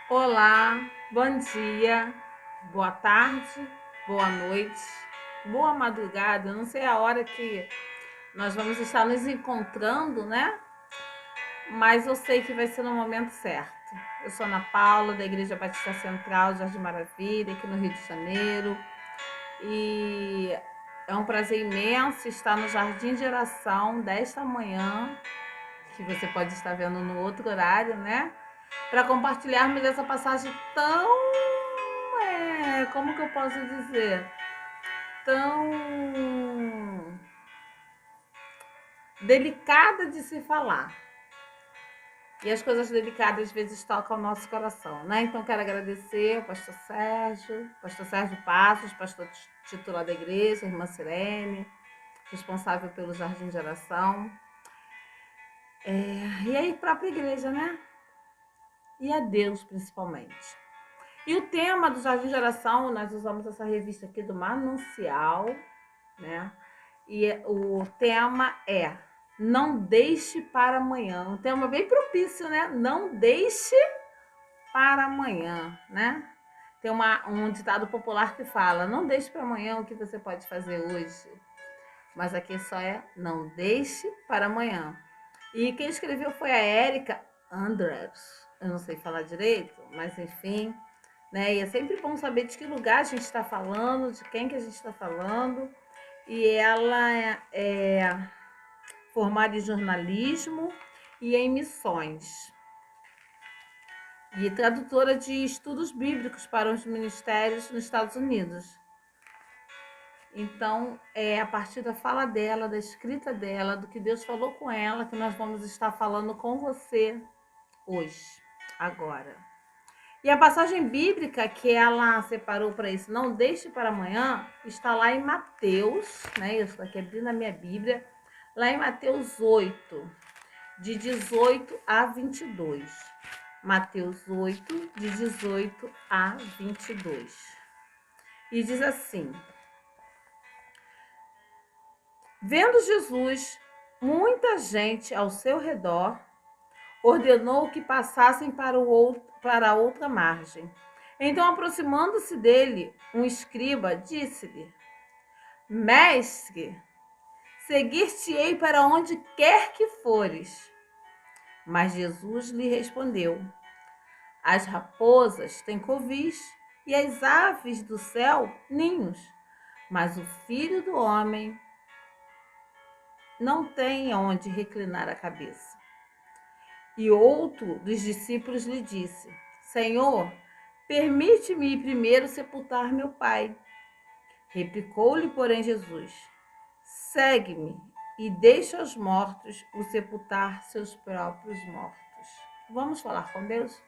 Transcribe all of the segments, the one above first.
Olá, bom dia, boa tarde, boa noite, boa madrugada. Eu não sei a hora que nós vamos estar nos encontrando, né? Mas eu sei que vai ser no momento certo. Eu sou Ana Paula, da Igreja Batista Central, Jardim Maravilha, aqui no Rio de Janeiro. E é um prazer imenso estar no Jardim de Oração desta manhã, que você pode estar vendo no outro horário, né? Para compartilharmos essa passagem tão, como que eu posso dizer, tão delicada de se falar. E as coisas delicadas às vezes tocam o nosso coração, né? Então quero agradecer ao pastor Sérgio Passos, pastor titular da igreja, a irmã Sirene, responsável pelo Jardim de Oração. E aí, própria igreja, né? E a Deus, principalmente. E o tema do Jardim de Oração, nós usamos essa revista aqui do Manuncial, né? E o tema é Não Deixe para Amanhã. Um tema bem propício, né? Não deixe para amanhã, né? Tem um ditado popular que fala: não deixe para amanhã o que você pode fazer hoje. Mas aqui só é não deixe para amanhã. E quem escreveu foi a Érica Andrews. Eu não sei falar direito, mas enfim, né? E é sempre bom saber de que lugar a gente está falando, de quem que a gente está falando. E ela é formada em jornalismo e em missões. E tradutora de estudos bíblicos para os ministérios nos Estados Unidos. Então, é a partir da fala dela, da escrita dela, do que Deus falou com ela, que nós vamos estar falando com você hoje, agora. E a passagem bíblica que ela separou para isso, não deixe para amanhã, está lá em Mateus, né? Eu estou aqui abrindo a minha Bíblia, lá em Mateus 8, de 18 a 22. Mateus 8, de 18 a 22. E diz assim: Vendo Jesus muita gente ao seu redor, ordenou que passassem para a outra margem. Então, aproximando-se dele, um escriba disse-lhe: Mestre, seguir-te-ei para onde quer que fores. Mas Jesus lhe respondeu: As raposas têm covis e as aves do céu ninhos, mas o Filho do Homem não tem onde reclinar a cabeça. E outro dos discípulos lhe disse: Senhor, permite-me ir primeiro sepultar meu pai. Replicou-lhe, porém, Jesus: Segue-me e deixa os mortos o sepultar seus próprios mortos. Vamos falar com Deus?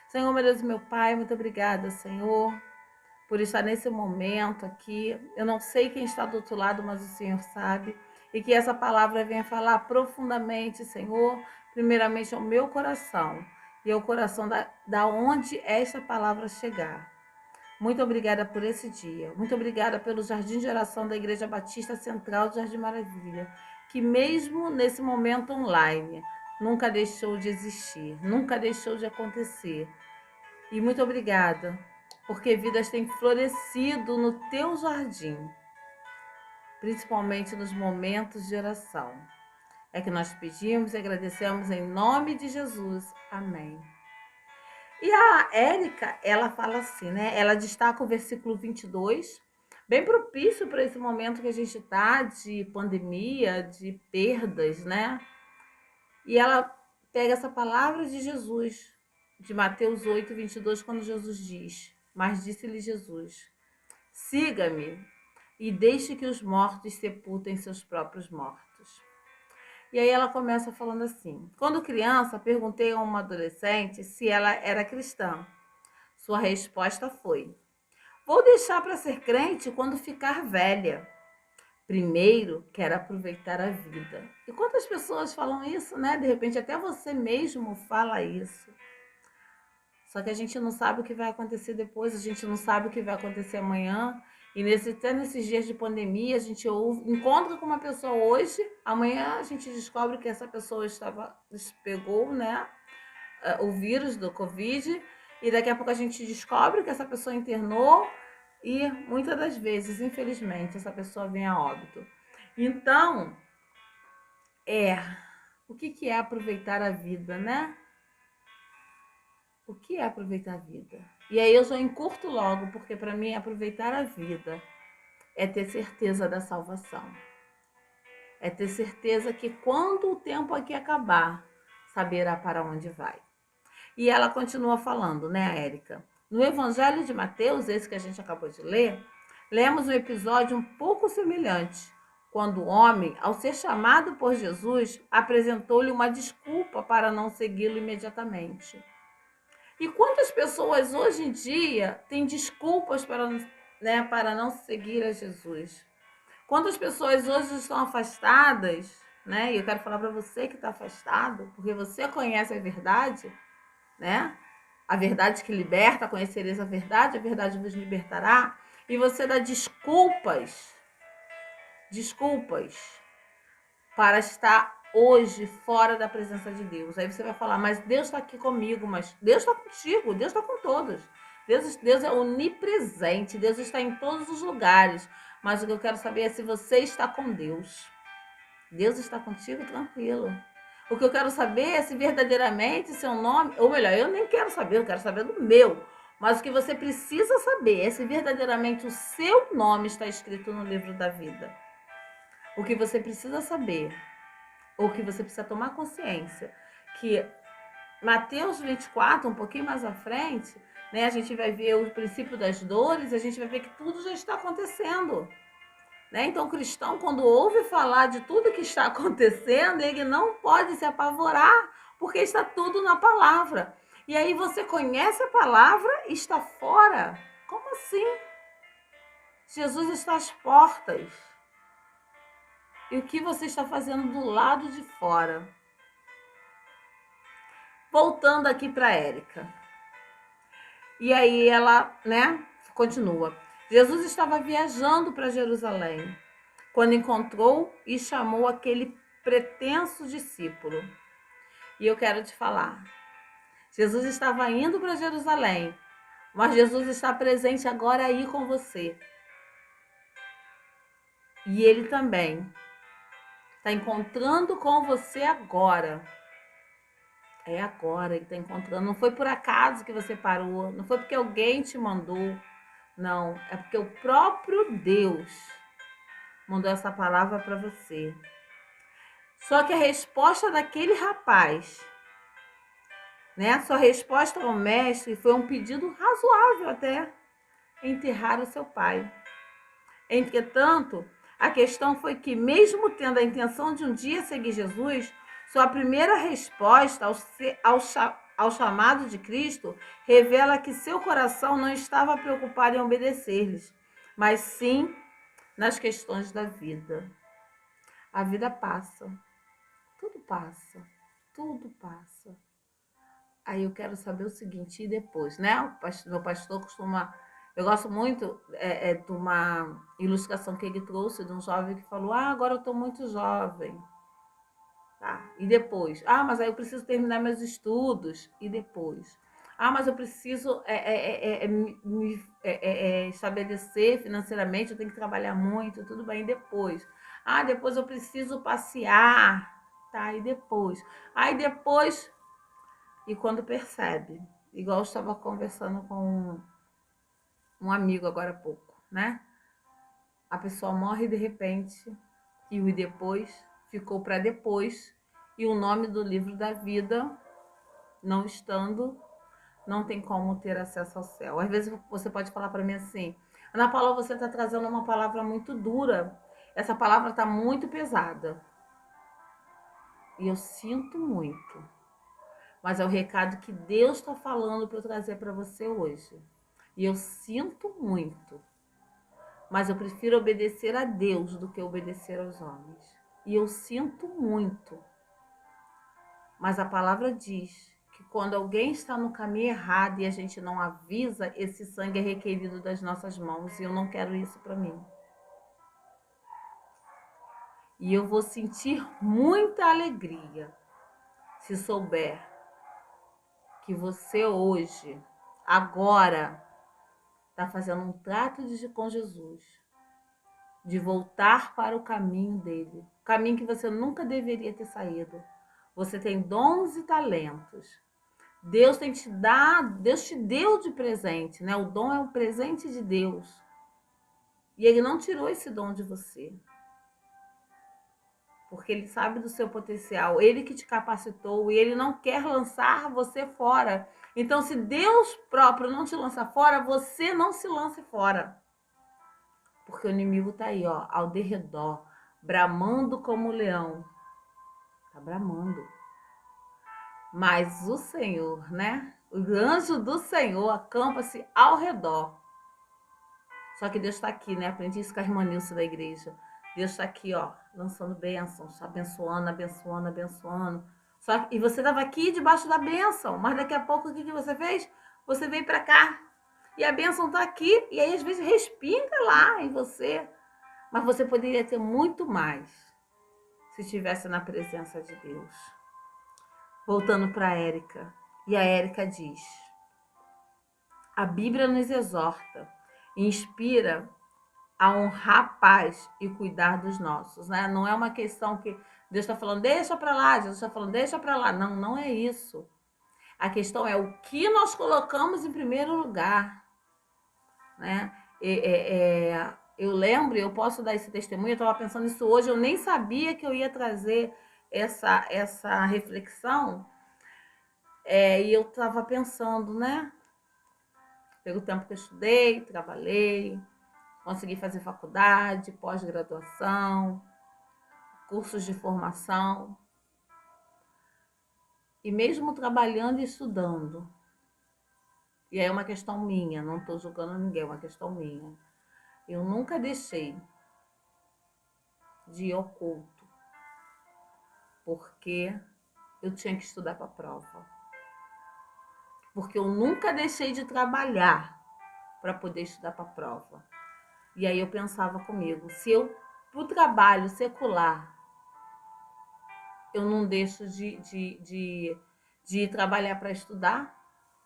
Senhor, meu Deus, meu Pai, muito obrigada, Senhor, por estar nesse momento aqui. Eu não sei quem está do outro lado, mas o Senhor sabe. E que essa palavra venha falar profundamente, Senhor, primeiramente ao meu coração e ao coração da onde esta palavra chegar. Muito obrigada por esse dia. Muito obrigada pelo Jardim de Oração da Igreja Batista Central de Jardim Maravilha, que mesmo nesse momento online, nunca deixou de existir, nunca deixou de acontecer. E muito obrigada, porque vidas têm florescido no teu jardim, principalmente nos momentos de oração. É que nós pedimos e agradecemos em nome de Jesus. Amém. E a Érica, ela fala assim, né? Ela destaca o versículo 22, bem propício para esse momento que a gente está de pandemia, de perdas, né? E ela pega essa palavra de Jesus, de Mateus 8, 22, quando Jesus diz: Mas disse-lhe Jesus: Siga-me e deixe que os mortos sepultem seus próprios mortos. E aí ela começa falando assim: Quando criança, perguntei a uma adolescente se ela era cristã. Sua resposta foi: Vou deixar para ser crente quando ficar velha. Primeiro, quero aproveitar a vida. E quantas pessoas falam isso, né? De repente, até você mesmo fala isso. Só que a gente não sabe o que vai acontecer depois, a gente não sabe o que vai acontecer amanhã. E até nesses dias de pandemia, a gente encontra com uma pessoa hoje, amanhã a gente descobre que essa pessoa pegou, né, o vírus do Covid, e daqui a pouco a gente descobre que essa pessoa internou e muitas das vezes, infelizmente, essa pessoa vem a óbito. Então, o que é aproveitar a vida, né? O que é aproveitar a vida? E aí eu já encurto logo, porque para mim aproveitar a vida é ter certeza da salvação. É ter certeza que quando o tempo aqui acabar, saberá para onde vai. E ela continua falando, né, a Érica? No Evangelho de Mateus, esse que a gente acabou de ler, lemos um episódio um pouco semelhante, quando o homem, ao ser chamado por Jesus, apresentou-lhe uma desculpa para não segui-lo imediatamente. E quantas pessoas hoje em dia têm desculpas para não seguir a Jesus? Quantas pessoas hoje estão afastadas, né? E eu quero falar para você que está afastado, porque você conhece a verdade, né? A verdade que liberta, conhecereis a verdade vos libertará. E você dá desculpas para estar hoje fora da presença de Deus. Aí você vai falar, mas Deus está aqui comigo, mas Deus está contigo, Deus está com todos. Deus é onipresente, Deus está em todos os lugares. Mas o que eu quero saber é se você está com Deus. Deus está contigo, tranquilo. O que eu quero saber é se verdadeiramente seu nome, ou melhor, eu nem quero saber, eu quero saber do meu. Mas o que você precisa saber é se verdadeiramente o seu nome está escrito no livro da vida. O que você precisa saber, ou que você precisa tomar consciência, que Mateus 24, um pouquinho mais à frente, né, a gente vai ver o princípio das dores, a gente vai ver que tudo já está acontecendo. Né? Então, o cristão, quando ouve falar de tudo que está acontecendo, ele não pode se apavorar, porque está tudo na palavra. E aí você conhece a palavra e está fora. Como assim? Jesus está às portas. E o que você está fazendo do lado de fora? Voltando aqui para Érica. E aí ela, né, continua. Jesus estava viajando para Jerusalém, quando encontrou e chamou aquele pretenso discípulo. E eu quero te falar, Jesus estava indo para Jerusalém, mas Jesus está presente agora aí com você. E ele também está encontrando com você agora. É agora, ele está encontrando. Não foi por acaso que você parou, não foi porque alguém te mandou. Não, é porque o próprio Deus mandou essa palavra para você. Só que a resposta daquele rapaz, né? Sua resposta ao mestre foi um pedido razoável até, enterrar o seu pai. Entretanto, a questão foi que, mesmo tendo a intenção de um dia seguir Jesus, sua primeira resposta ao chamado de Cristo revela que seu coração não estava preocupado em obedecer-lhes, mas sim nas questões da vida. A vida passa, tudo passa, tudo passa. Aí eu quero saber o seguinte, e depois, né? Meu pastor costuma... Eu gosto muito de uma ilustração que ele trouxe de um jovem que falou, agora eu estou muito jovem. Tá? E depois? Mas aí eu preciso terminar meus estudos. E depois? Mas eu preciso me estabelecer financeiramente, eu tenho que trabalhar muito, tudo bem. E depois? Depois eu preciso passear. Tá? E depois? Aí depois... E quando percebe, igual eu estava conversando com um amigo agora há pouco, né? A pessoa morre de repente e o depois ficou para depois e o nome do livro da vida não estando, não tem como ter acesso ao céu. Às vezes você pode falar para mim assim, Ana Paula, você está trazendo uma palavra muito dura, essa palavra está muito pesada. E eu sinto muito. Mas é o recado que Deus está falando para eu trazer para você hoje. E eu sinto muito. Mas eu prefiro obedecer a Deus do que obedecer aos homens. E eu sinto muito. Mas a palavra diz que quando alguém está no caminho errado e a gente não avisa, esse sangue é requerido das nossas mãos. E eu não quero isso para mim. E eu vou sentir muita alegria se souber que você hoje agora está fazendo um trato com Jesus, de voltar para o caminho dele, o caminho que você nunca deveria ter saído. Você tem dons e talentos. Deus te deu de presente, né? O dom é um presente de Deus. E ele não tirou esse dom de você. Porque ele sabe do seu potencial, ele que te capacitou e ele não quer lançar você fora. Então, se Deus próprio não te lança fora, você não se lance fora. Porque o inimigo tá aí, ó, ao derredor, bramando como um leão. Tá bramando. Mas o Senhor, né? O anjo do Senhor acampa-se ao redor. Só que Deus está aqui, né? Aprendi isso com a irmã Nilce da igreja. Deus está aqui, ó, lançando bênçãos, abençoando, abençoando, abençoando. E você estava aqui debaixo da bênção, mas daqui a pouco o que você fez? Você veio para cá. E a bênção está aqui, e aí às vezes respinga lá em você. Mas você poderia ter muito mais se estivesse na presença de Deus. Voltando para a Érica. E a Érica diz: a Bíblia nos exorta, inspira a honrar a paz e cuidar dos nossos, né? Não é uma questão que Deus está falando, deixa para lá, Jesus está falando, deixa para lá. Não, não é isso. A questão é o que nós colocamos em primeiro lugar, né? Eu lembro, eu posso dar esse testemunho, eu estava pensando nisso hoje, eu nem sabia que eu ia trazer essa reflexão, e eu estava pensando, né? Pelo tempo que eu estudei, trabalhei, consegui fazer faculdade, pós-graduação, cursos de formação. E mesmo trabalhando e estudando, e aí é uma questão minha, não estou julgando ninguém, é uma questão minha. Eu nunca deixei de ir ao culto, porque eu tinha que estudar para a prova. Porque eu nunca deixei de trabalhar para poder estudar para a prova. E aí eu pensava comigo, se eu, pro trabalho secular, eu não deixo de ir trabalhar para estudar,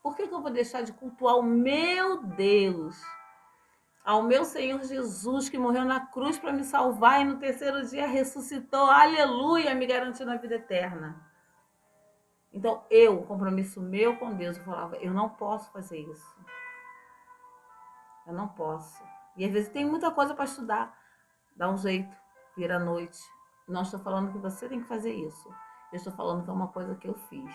por que eu vou deixar de cultuar o meu Deus, ao meu Senhor Jesus, que morreu na cruz para me salvar e no terceiro dia ressuscitou, aleluia, me garantindo a vida eterna? Então, o compromisso meu com Deus, eu falava, eu não posso fazer isso. Eu não posso. E às vezes tem muita coisa para estudar. Dá um jeito, vira a noite. Não estou falando que você tem que fazer isso. Eu estou falando que é uma coisa que eu fiz.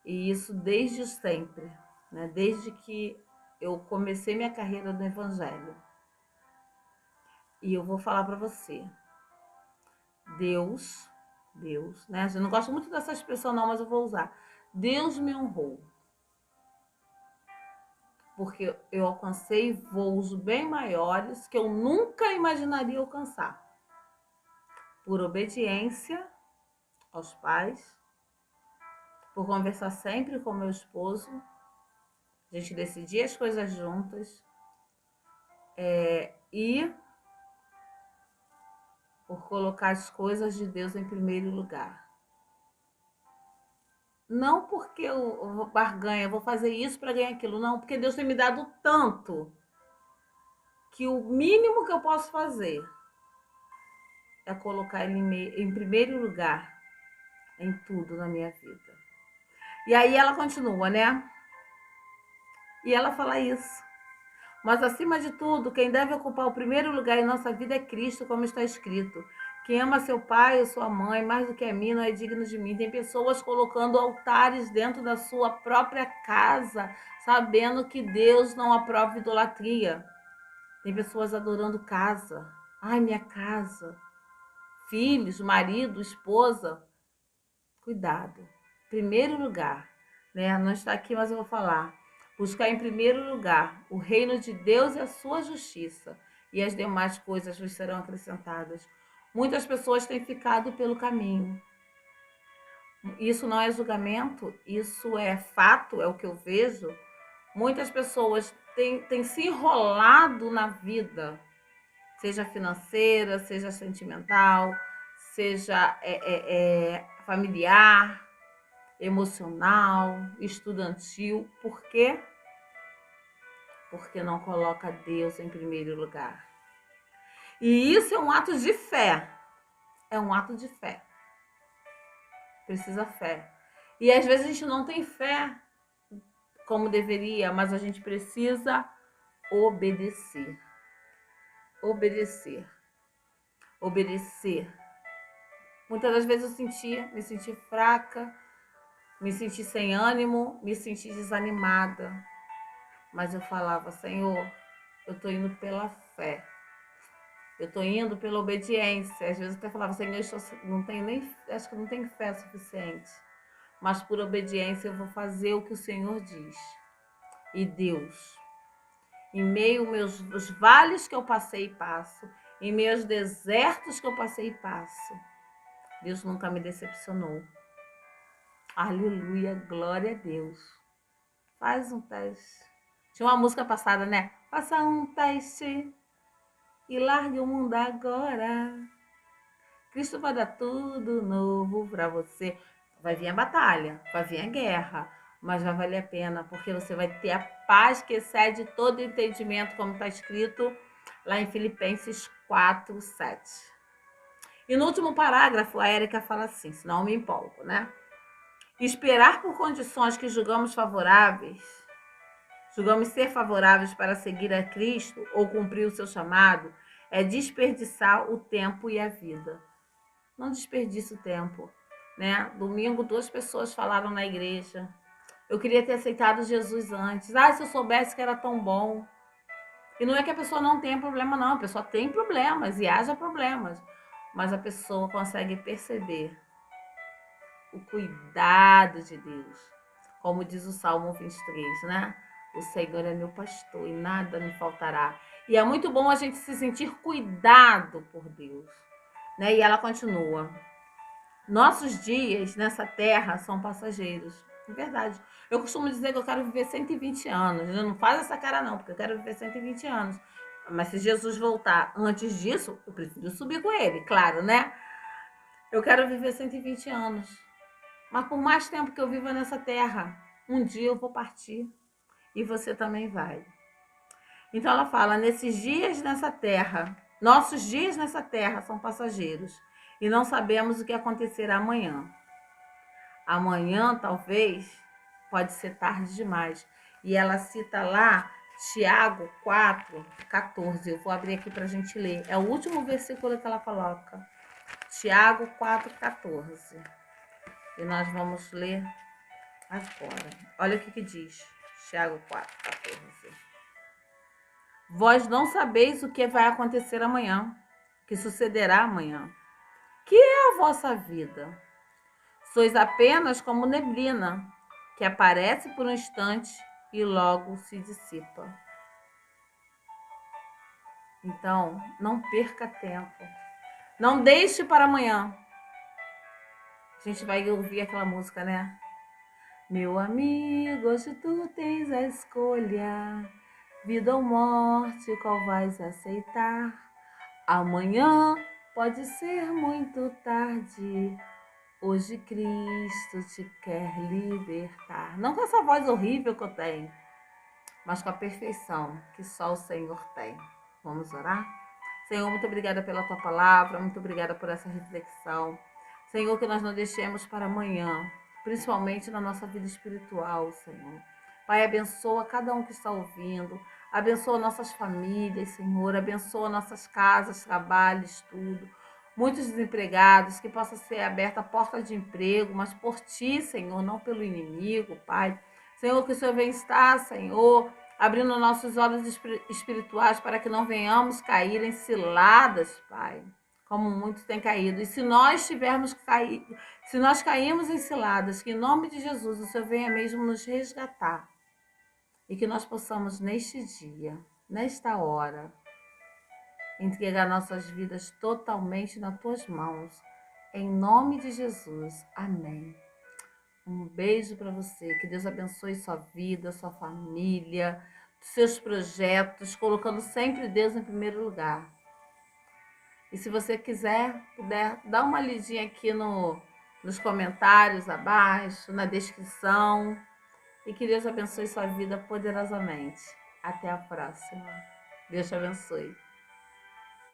E isso desde sempre, né? Desde que eu comecei minha carreira no Evangelho. E eu vou falar para você. Deus, né? Eu não gosto muito dessa expressão não, mas eu vou usar. Deus me honrou. Porque eu alcancei voos bem maiores que eu nunca imaginaria alcançar. Por obediência aos pais, por conversar sempre com meu esposo, a gente decidir as coisas juntas, e por colocar as coisas de Deus em primeiro lugar. Não porque eu vou barganha, vou fazer isso para ganhar aquilo, não, porque Deus tem me dado tanto que o mínimo que eu posso fazer é colocar Ele em primeiro lugar em tudo na minha vida. E aí ela continua, né? E ela fala isso. Mas acima de tudo, quem deve ocupar o primeiro lugar em nossa vida é Cristo, como está escrito. Quem ama seu pai ou sua mãe mais do que a mim não é digno de mim. Tem pessoas colocando altares dentro da sua própria casa, sabendo que Deus não aprova idolatria. Tem pessoas adorando casa. Ai, minha casa. Filhos, marido, esposa. Cuidado. Primeiro lugar, né? Não está aqui, mas eu vou falar. Buscar em primeiro lugar o reino de Deus e a sua justiça, e as demais coisas vos serão acrescentadas. Muitas pessoas têm ficado pelo caminho. Isso não é julgamento, isso é fato, é o que eu vejo. Muitas pessoas têm se enrolado na vida, seja financeira, seja sentimental, seja familiar, emocional, estudantil. Por quê? Porque não coloca Deus em primeiro lugar. E isso é um ato de fé. É um ato de fé. Precisa fé. E às vezes a gente não tem fé como deveria, mas a gente precisa obedecer. Obedecer. Obedecer. Muitas das vezes eu me senti fraca, me senti sem ânimo, me senti desanimada. Mas eu falava, Senhor, eu estou indo pela fé. Eu estou indo pela obediência. Às vezes eu até falava, Senhor, não tenho nem, acho que não tenho fé suficiente. Mas por obediência eu vou fazer o que o Senhor diz. E Deus, em meio aos vales que eu passei e passo, em meio aos desertos que eu passei e passo, Deus nunca me decepcionou. Aleluia, glória a Deus. Faz um teste. Tinha uma música passada, né? Faça um teste e largue o mundo agora. Cristo vai dar tudo novo para você. Vai vir a batalha, vai vir a guerra, mas vai valer a pena, porque você vai ter a paz que excede todo entendimento, como está escrito lá em Filipenses 4, 7. E no último parágrafo, a Érica fala assim, senão eu me empolgo, né? Esperar por condições que julgamos ser favoráveis para seguir a Cristo ou cumprir o seu chamado, é desperdiçar o tempo e a vida. Não desperdice o tempo, né? Domingo, 2 pessoas falaram na igreja. Eu queria ter aceitado Jesus antes. Se eu soubesse que era tão bom. E não é que a pessoa não tenha problema, não. A pessoa tem problemas e haja problemas. Mas a pessoa consegue perceber o cuidado de Deus. Como diz o Salmo 23, né? O Senhor é meu pastor e nada me faltará. E é muito bom a gente se sentir cuidado por Deus, né? E ela continua. Nossos dias nessa terra são passageiros. É verdade. Eu costumo dizer que eu quero viver 120 anos. Não faz essa cara não, porque eu quero viver 120 anos. Mas se Jesus voltar antes disso, eu prefiro subir com ele, claro, né? Eu quero viver 120 anos. Mas por mais tempo que eu viva nessa terra, um dia eu vou partir. E você também vai. Então ela fala, nossos dias nessa terra são passageiros. E não sabemos o que acontecerá amanhã. Amanhã, talvez, pode ser tarde demais. E ela cita lá Tiago 4, 14. Eu vou abrir aqui para a gente ler. É o último versículo que ela coloca. Tiago 4, 14. E nós vamos ler agora. Olha o que diz. Tiago 4, 14. Vós não sabeis o que vai acontecer amanhã, o que sucederá amanhã. Que é a vossa vida? Sois apenas como neblina, que aparece por um instante e logo se dissipa. Então, não perca tempo. Não deixe para amanhã. A gente vai ouvir aquela música, né? Meu amigo, hoje tu tens a escolha. Vida ou morte, qual vais aceitar? Amanhã pode ser muito tarde. Hoje Cristo te quer libertar. Não com essa voz horrível que eu tenho, mas com a perfeição que só o Senhor tem. Vamos orar? Senhor, muito obrigada pela tua palavra, muito obrigada por essa reflexão. Senhor, que nós não deixemos para amanhã, principalmente na nossa vida espiritual, Senhor. Pai, abençoa cada um que está ouvindo, abençoa nossas famílias, Senhor, abençoa nossas casas, trabalhos, estudo. Muitos desempregados, que possa ser aberta a porta de emprego, mas por ti, Senhor, não pelo inimigo, Pai. Senhor, que o Senhor venha estar, Senhor, abrindo nossos olhos espirituais para que não venhamos cair em ciladas, Pai, como muitos têm caído. E se nós se nós caímos em ciladas, que em nome de Jesus o Senhor venha mesmo nos resgatar e que nós possamos neste dia, nesta hora, entregar nossas vidas totalmente nas tuas mãos. Em nome de Jesus. Amém. Um beijo para você. Que Deus abençoe sua vida, sua família, seus projetos, colocando sempre Deus em primeiro lugar. E se você puder, dar uma lidinha aqui nos comentários abaixo, na descrição. E que Deus abençoe sua vida poderosamente. Até a próxima. Deus te abençoe.